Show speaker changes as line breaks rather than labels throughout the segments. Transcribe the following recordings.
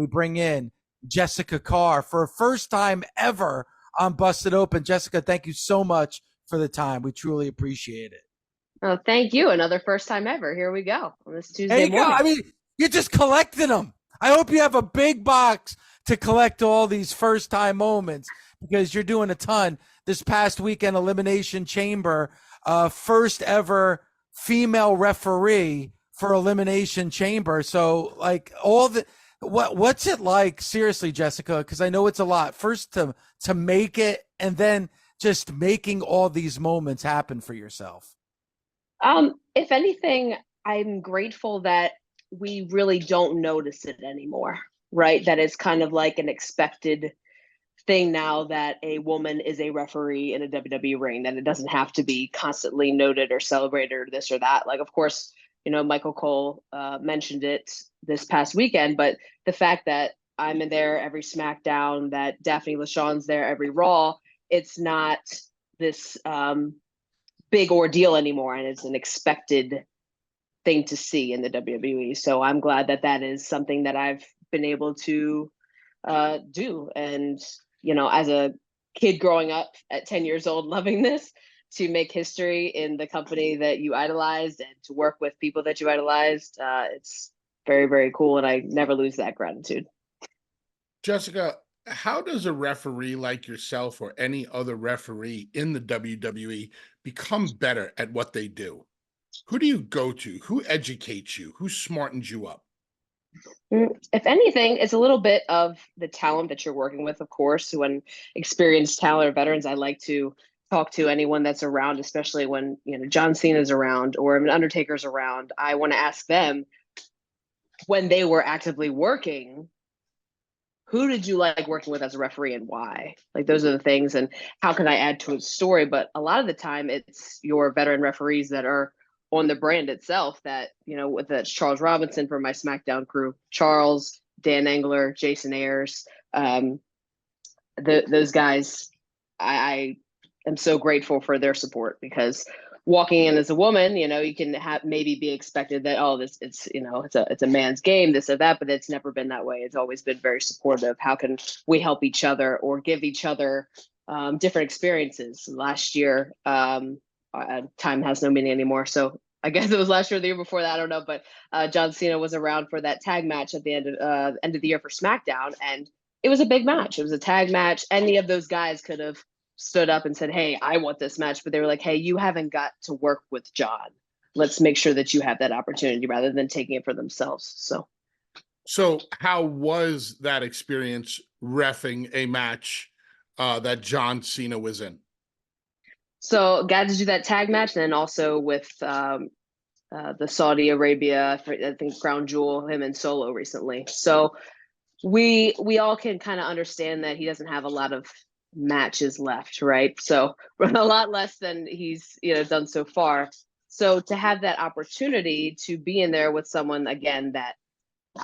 we bring in Jessika Carr for a first time ever on Busted Open. Jessica, thank you so much for the time. We truly appreciate it.
Oh, thank you. Another first time ever. Here we go on this
There
Tuesday
you go.
morning.
I mean, you're just collecting them. I hope you have a big box to collect all these first time moments because you're doing a ton. This past weekend, Elimination Chamber, first ever female referee for Elimination Chamber. So, like, what's it like, seriously, Jessica? Because I know it's a lot. First to make it, and then just making all these moments happen for yourself.
If anything, I'm grateful that we really don't notice it anymore, right? That it's kind of like an expected thing now that a woman is a referee in a WWE ring, that it doesn't have to be constantly noted or celebrated or this or that. Like, of course, Michael Cole mentioned it this past weekend, but the fact that I'm in there every SmackDown, that Daphne LaShawn's there every Raw, it's not this big ordeal anymore, and it's an expected thing to see in the WWE. So I'm glad that that is something that I've been able to do. And as a kid growing up at 10 years old, loving this, to make history in the company that you idolized and to work with people that you idolized, it's very, very cool, and I never lose that gratitude.
Jessica, how does a referee like yourself or any other referee in the WWE become better at what they do? Who do you go to? Who educates you? Who smartens you up?
If anything, it's a little bit of the talent that you're working with, of course. When experienced talent or veterans, I like to talk to anyone that's around, especially when John Cena's around or an Undertaker's around. I want to ask them, when they were actively working, who did you like working with as a referee and why? Like, those are the things, and how can I add to a story? But a lot of the time, it's your veteran referees that are on the brand itself that, whether it's Charles Robinson from my SmackDown crew, Charles, Dan Engler, Jason Ayers, those guys, I am so grateful for their support, because walking in as a woman, you can maybe be expected that, it's a man's game, this or that, but it's never been that way. It's always been very supportive. How can we help each other or give each other different experiences? Last year, time has no meaning anymore. So I guess it was last year or the year before that, I don't know. But John Cena was around for that tag match at the end of the year for SmackDown. And it was a big match. It was a tag match. Any of those guys could have stood up and said, hey, I want this match. But they were like, hey, you haven't got to work with John. Let's make sure that you have that opportunity, rather than taking it for themselves.
So how was that experience reffing a match that John Cena was in?
So got to do that tag match, and then also with the Saudi Arabia, I think Crown Jewel, him and Solo recently. So we all can kind of understand that he doesn't have a lot of matches left, right? So a lot less than he's done so far. So to have that opportunity to be in there with someone, again, that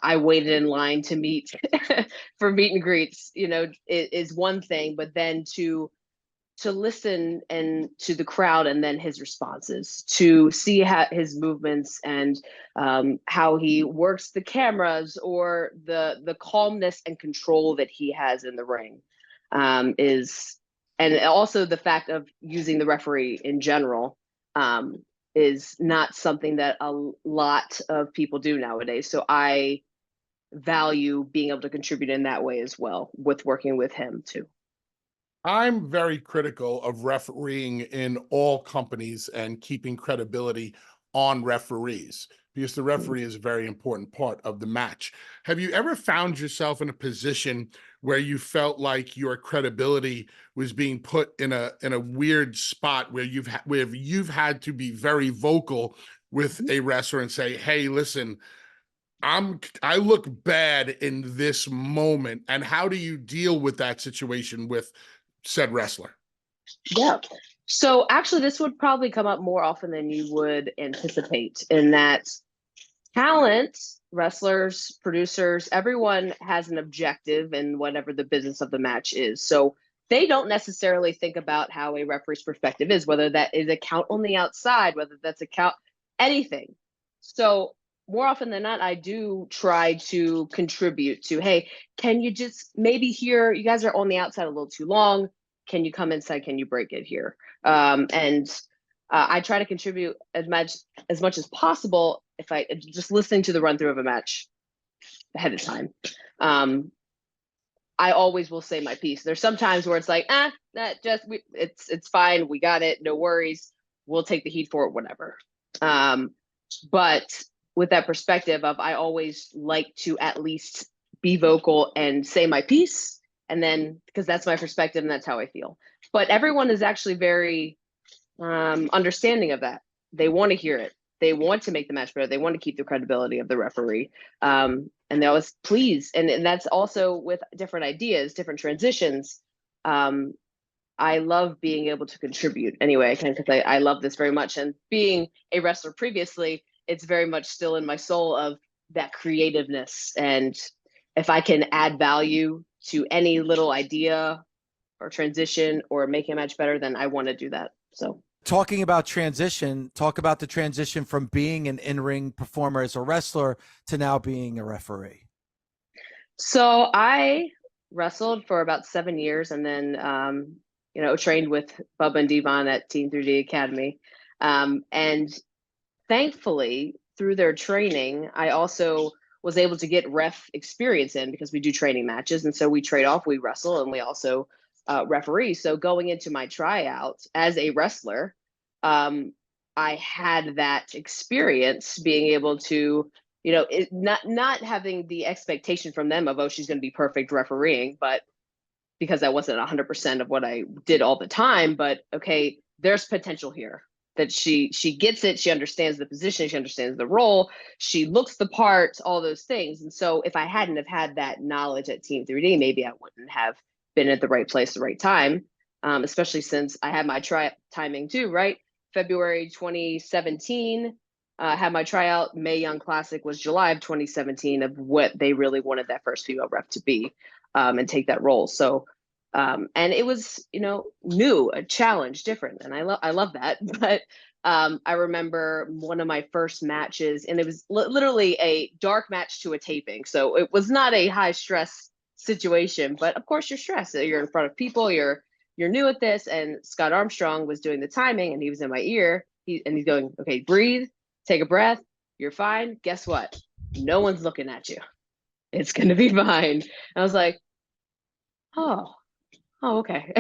I waited in line to meet for meet and greets, is one thing, but then to listen and to the crowd, and then his responses, to see his movements and how he works the cameras, or the calmness and control that he has in the ring, and also the fact of using the referee in general is not something that a lot of people do nowadays. So I value being able to contribute in that way as well, with working with him too.
I'm very critical of refereeing in all companies and keeping credibility on referees, because the referee is a very important part of the match. Have you ever found yourself in a position where you felt like your credibility was being put in a weird spot, where you've had to be very vocal with a wrestler and say, hey, listen, I look bad in this moment? And how do you deal with that situation with said wrestler?
Yeah. So actually, this would probably come up more often than you would anticipate, in that talent, wrestlers, producers, everyone has an objective in whatever the business of the match is. So they don't necessarily think about how a referee's perspective is, whether that is a count on the outside, whether that's a count, anything. So more often than not, I do try to contribute to, hey, can you just maybe here, you guys are on the outside a little too long. Can you come inside? Can you break it here? And I try to contribute as much as possible if I just listening to the run through of a match ahead of time. I always will say my piece. There's some times where it's like, it's fine. We got it. No worries. We'll take the heat for it, whatever. But with that perspective of, I always like to at least be vocal and say my piece. And then, because that's my perspective and that's how I feel. But everyone is actually very understanding of that. They want to hear it. They want to make the match better. They want to keep the credibility of the referee. And they always please. And that's also with different ideas, different transitions. I love being able to contribute anyway, because I love this very much. And being a wrestler previously, it's very much still in my soul of that creativeness. And if I can add value to any little idea or transition or make a match better, then I want to do that. So
talking about transition, talk about the transition from being an in-ring performer as a wrestler to now being a referee.
So I wrestled for about 7 years and then, trained with Bubba and Devon at Team 3D Academy. And thankfully, through their training, I also was able to get ref experience in because we do training matches. And so we trade off, we wrestle, and we also referee. So going into my tryout as a wrestler, I had that experience being able to, not having the expectation from them of, oh, she's going to be perfect refereeing, but because I wasn't 100% of what I did all the time, but okay, there's potential here that she gets it. She understands the position. She understands the role. She looks the part, all those things. And so if I hadn't have had that knowledge at Team 3D, maybe I wouldn't have been at the right place at the right time, especially since I had my timing too, right? February 2017, had my tryout. Mae Young Classic was July of 2017 of what they really wanted that first female ref to be and take that role. So, and it was, new, a challenge, different. And I love that. But I remember one of my first matches, and it was literally a dark match to a taping. So it was not a high stress situation, but of course you're stressed. You're in front of people, you're new at this. And Scott Armstrong was doing the timing and he was in my ear. He's going, okay, breathe, take a breath. You're fine. Guess what? No one's looking at you. It's going to be fine. And I was like, oh, okay.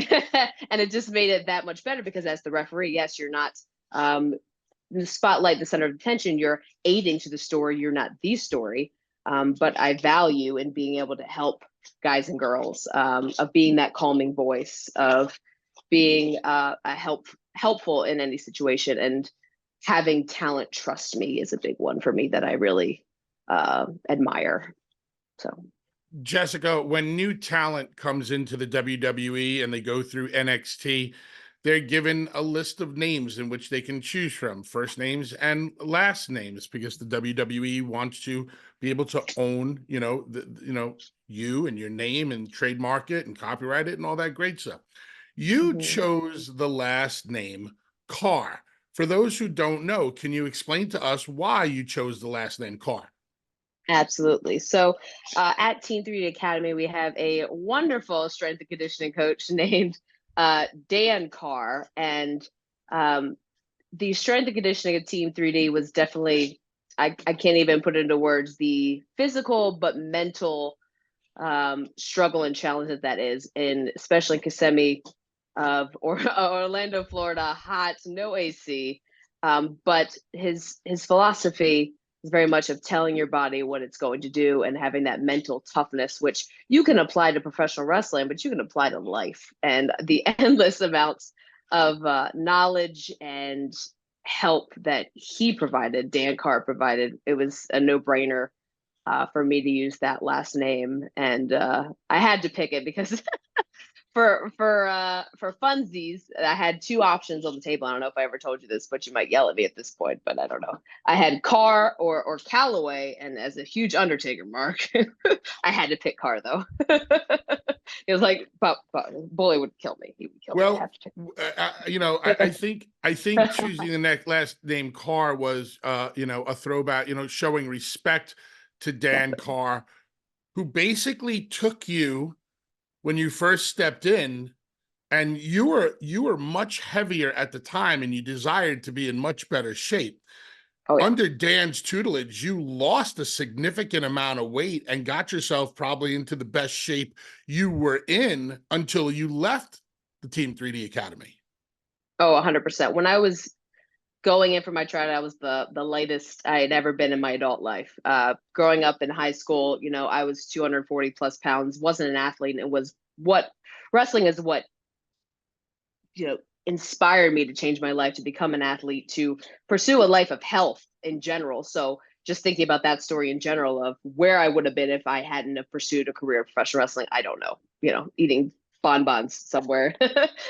And it just made it that much better because as the referee, yes, you're not the spotlight, the center of attention. You're aiding to the story. You're not the story. But I value in being able to help guys and girls, of being that calming voice, of being helpful in any situation, and having talent trust me is a big one for me that I really admire. So,
Jessica, when new talent comes into the WWE and they go through NXT, they're given a list of names in which they can choose from, first names and last names, because the WWE wants to be able to own, you and your name and trademark it and copyright it and all that great stuff. You chose the last name Carr. For those who don't know, can you explain to us why you chose the last name Carr?
Absolutely. So at Team 3D Academy, we have a wonderful strength and conditioning coach named Dan Carr. And the strength and conditioning of Team 3D was definitely, I can't even put it into words, the physical but mental struggle and challenge that is, especially in Kissimmee of Orlando, Florida, hot, no AC. But his philosophy is very much of telling your body what it's going to do and having that mental toughness, which you can apply to professional wrestling, but you can apply to life. And the endless amounts of knowledge and help that he provided, Dan Carr provided, it was a no-brainer for me to use that last name. And I had to pick it because for funsies, I had two options on the table. I don't know if I ever told you this, but you might yell at me at this point, but I don't know. I had Carr or Calloway, and as a huge Undertaker mark, I had to pick Carr though. It was like, but Bully would kill me. He would kill me. I
Well,
have to.
you know, I think choosing the next last name Carr was, you know, a throwback, you know, showing respect to Dan Carr, who basically took you when you first stepped in, and you were much heavier at the time, and you desired to be in much better shape.
Oh, yeah.
Under Dan's tutelage, you lost a significant amount of weight and got yourself probably into the best shape you were in until you left the Team 3D Academy.
Oh, 100%. When I was going in for my tryout, I was the lightest I had ever been in my adult life. Growing up in high school, you know, I was 240 plus pounds, wasn't an athlete. And it was what wrestling is what, you know, inspired me to change my life, to become an athlete, to pursue a life of health in general. So just thinking about that story in general of where I would have been if I hadn't have pursued a career in professional wrestling, I don't know, you know, eating bonbons somewhere,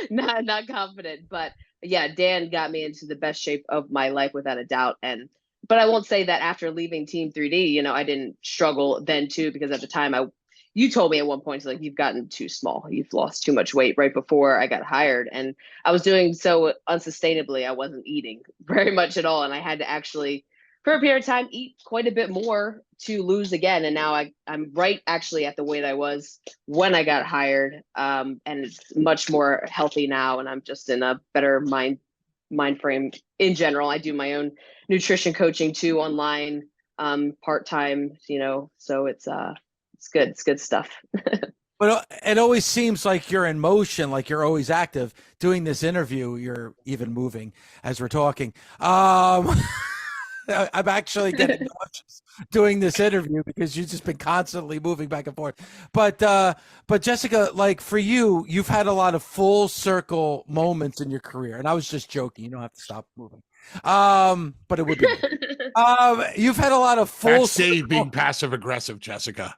not confident. But yeah, Dan got me into the best shape of my life without a doubt. But I won't say that after leaving Team 3D, you know, I didn't struggle then too, because at the time you told me at one point, like, you've gotten too small. You've lost too much weight right before I got hired. And I was doing so unsustainably. I wasn't eating very much at all. And I had to actually, for a period of time, eat quite a bit more to lose again. And now I'm right actually at the weight I was when I got hired. And it's much more healthy now. And I'm just in a better mind frame in general. I do my own nutrition coaching too online, part-time, you know, so it's good. It's good stuff.
But it always seems like you're in motion, like you're always active. Doing this interview, you're even moving as we're talking. I'm actually getting nauseous doing this interview because you've just been constantly moving back and forth. But Jessica, like for you, you've had a lot of full circle moments in your career, and I was just joking. You don't have to stop moving. But it would be. You've had a lot of full.
That's Dave being passive aggressive, Jessica.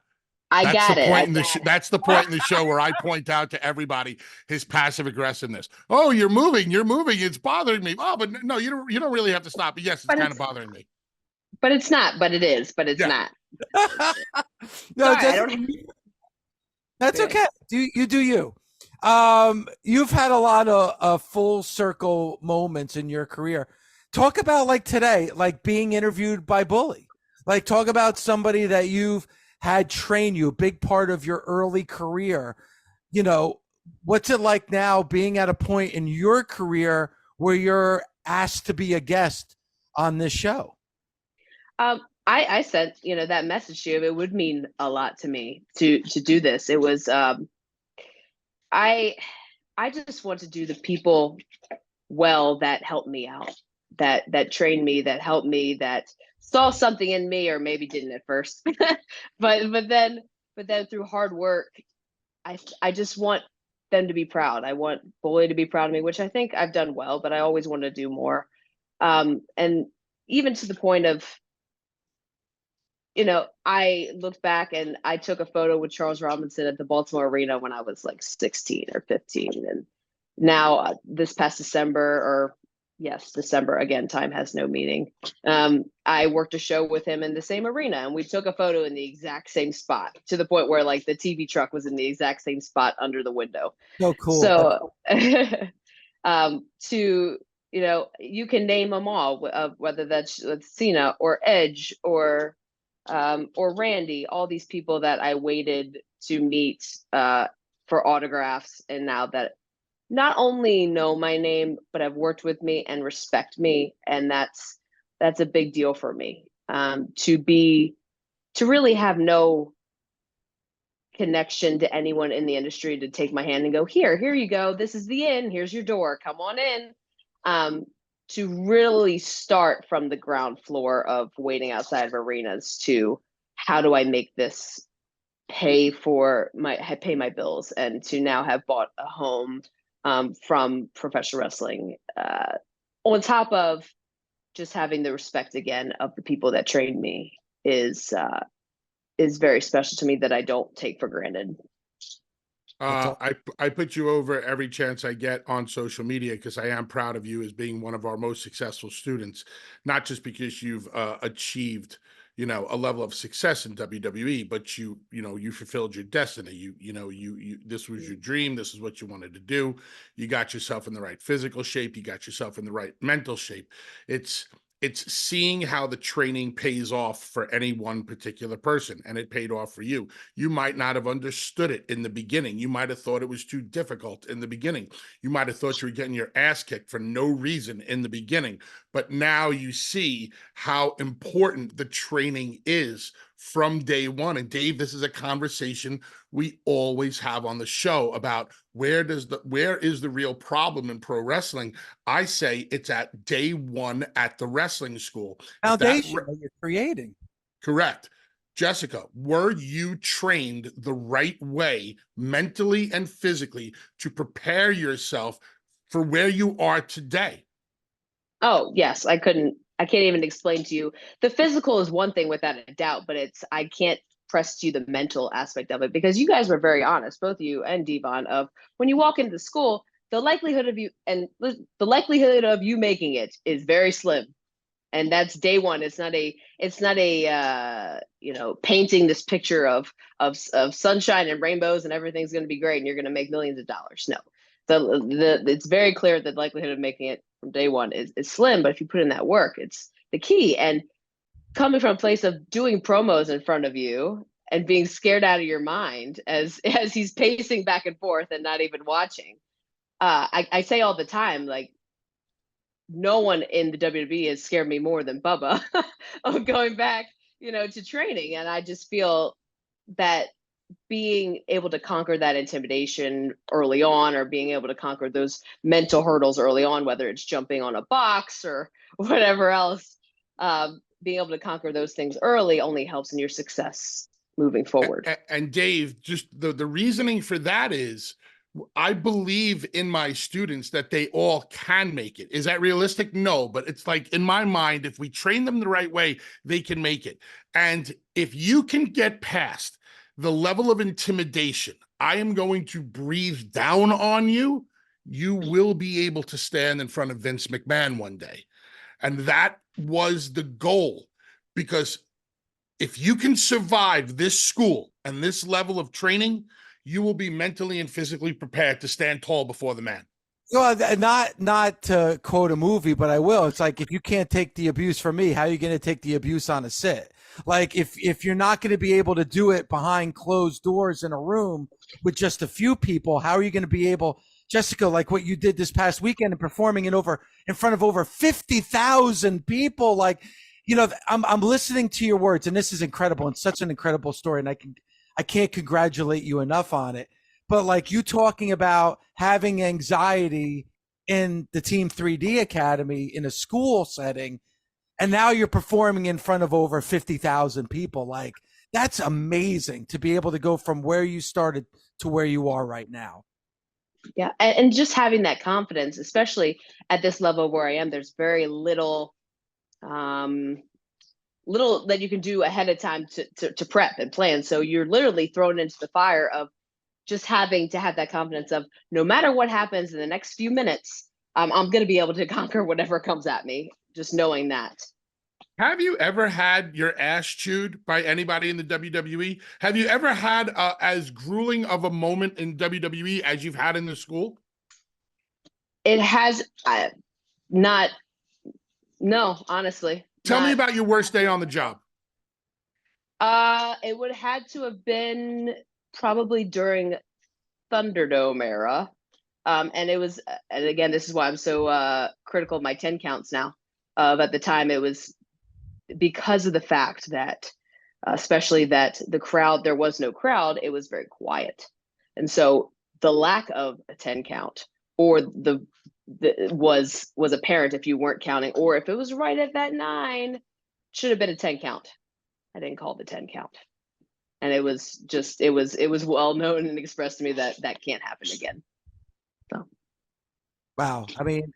I got it.
That's the point in the show where I point out to everybody his passive aggressiveness. Oh, you're moving. It's bothering me. Oh, but no, you don't really have to stop. But yes, it's kind of bothering me.
But it's not. But it is. But it's not.
No,
Sorry,
that's okay. You do you. You've had a lot of full circle moments in your career. Talk about like today, like being interviewed by Bully. Like talk about somebody that you've had train you, a big part of your early career. You know, what's it like now being at a point in your career where you're asked to be a guest on this show?
I said, you know, that message to you, it would mean a lot to me to do this. It was I just want to do the people well that helped me out, that trained me, that helped me, that saw something in me, or maybe didn't at first, but then through hard work, I just want them to be proud. I want Bully to be proud of me, which I think I've done well, but I always want to do more. And even to the point of, you know, I looked back and I took a photo with Charles Robinson at the Baltimore Arena when I was like 16 or 15. And now this past December, again, time has no meaning. I worked a show with him in the same arena, and we took a photo in the exact same spot, to the point where like the TV truck was in the exact same spot under the window.
So cool.
So you know, you can name them all, whether that's Cena or Edge or Randy, all these people that I waited to meet for autographs, and now that not only know my name, but have worked with me and respect me. And that's a big deal for me. To really have no connection to anyone in the industry, to take my hand and go, here you go. This is the inn. Here's your door. Come on in. To really start from the ground floor of waiting outside of arenas to how do I make this pay my bills, and to now have bought a home from professional wrestling, on top of just having the respect again of the people that trained me, is very special to me, that I don't take for granted.
I put you over every chance I get on social media, because I am proud of you as being one of our most successful students, not just because you've achieved, a level of success in WWE, but you fulfilled your destiny. You this was your dream. This is what you wanted to do. You got yourself in the right physical shape. You got yourself in the right mental shape. It's seeing how the training pays off for any one particular person, and it paid off for you. You might not have understood it in the beginning. You might have thought it was too difficult in the beginning. You might have thought you were getting your ass kicked for no reason in the beginning, but now you see how important the training is from day one. And Dave, this is a conversation we always have on the show about where is the real problem in pro wrestling. I say it's at day one at the wrestling school.
Foundation that you're creating.
Correct. Jessica, were you trained the right way, mentally and physically, to prepare yourself for where you are today?
Oh, yes. I can't even explain to you. The physical is one thing without a doubt, but I can't press to you the mental aspect of it, because you guys were very honest, both you and Devon, of when you walk into school, the likelihood of you making it is very slim. And that's day one. It's not a painting this picture of sunshine and rainbows and everything's going to be great and you're going to make millions of dollars. No, it's very clear that the likelihood of making it from day one is slim. But if you put in that work, it's the key. And coming from a place of doing promos in front of you and being scared out of your mind as he's pacing back and forth and not even watching. I say all the time, like, no one in the WWE has scared me more than Bubba of going back, to training. And I just feel that being able to conquer that intimidation early on, or being able to conquer those mental hurdles early on, whether it's jumping on a box or whatever else, being able to conquer those things early only helps in your success moving forward.
And Dave, just the reasoning for that is, I believe in my students that they all can make it. Is that realistic? No, but it's like, in my mind, if we train them the right way, they can make it. And if you can get past the level of intimidation, I am going to breathe down on you, you will be able to stand in front of Vince McMahon one day. And that was the goal, because if you can survive this school and this level of training, you will be mentally and physically prepared to stand tall before the man.
Well, not to quote a movie, but I will. It's like, if you can't take the abuse from me, how are you going to take the abuse on a sit? Like, if you're not going to be able to do it behind closed doors in a room with just a few people, how are you going to be able, Jessica, like what you did this past weekend and performing in front of over 50,000 people? Like, I'm listening to your words, and this is incredible and such an incredible story, and I can't congratulate you enough on it. But like, you talking about having anxiety in the Team 3D Academy in a school setting, and now you're performing in front of over 50,000 people. Like, that's amazing to be able to go from where you started to where you are right now.
Yeah. And just having that confidence, especially at this level where I am, there's very little that you can do ahead of time to prep and plan. So you're literally thrown into the fire of just having to have that confidence of, no matter what happens in the next few minutes, I'm going to be able to conquer whatever comes at me, just knowing that.
Have you ever had your ass chewed by anybody in the WWE? Have you ever had as grueling of a moment in WWE as you've had in the school?
It has not. No, honestly.
Tell me about your worst day on the job.
It would have had to have been probably during Thunderdome era. And it was, and again, this is why I'm so critical of my 10 counts now. At the time, it was because of the fact that, especially that the crowd, there was no crowd, it was very quiet. And so the lack of a 10 count, or was apparent if you weren't counting, or if it was right at that 9, should have been a 10 count. I didn't call the 10 count. And it was well known and expressed to me that can't happen again. So.
Wow. I mean,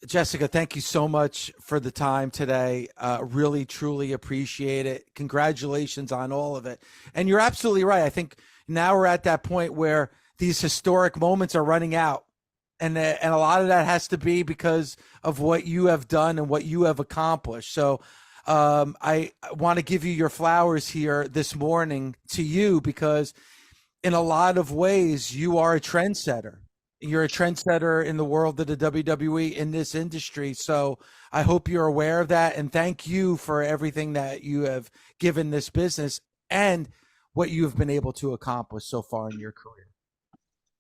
Jessica, thank you so much for the time today. Really, truly appreciate it. Congratulations on all of it. And you're absolutely right. I think now we're at that point where these historic moments are running out. And a lot of that has to be because of what you have done and what you have accomplished. So I want to give you your flowers here this morning to you, because in a lot of ways, you are a trendsetter. You're a trendsetter in the world of the WWE, in this industry. So I hope you're aware of that. And thank you for everything that you have given this business and what you have been able to accomplish so far in your career.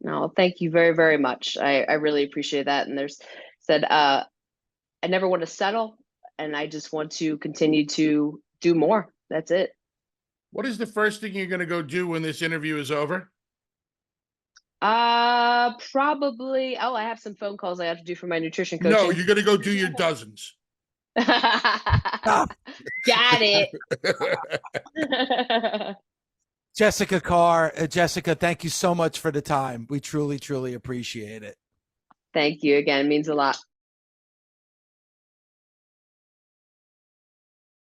No, thank you very, very much. I really appreciate that. And there's said, I never want to settle, and I just want to continue to do more. That's it.
What is the first thing you're going to go do when this interview is over?
Probably. Oh, I have some phone calls I have to do for my nutrition coaching.
No, you're going to go do your dozens.
Got it.
Jessica Carr, Jessica, thank you so much for the time. We truly, truly appreciate it.
Thank you again. It means a lot.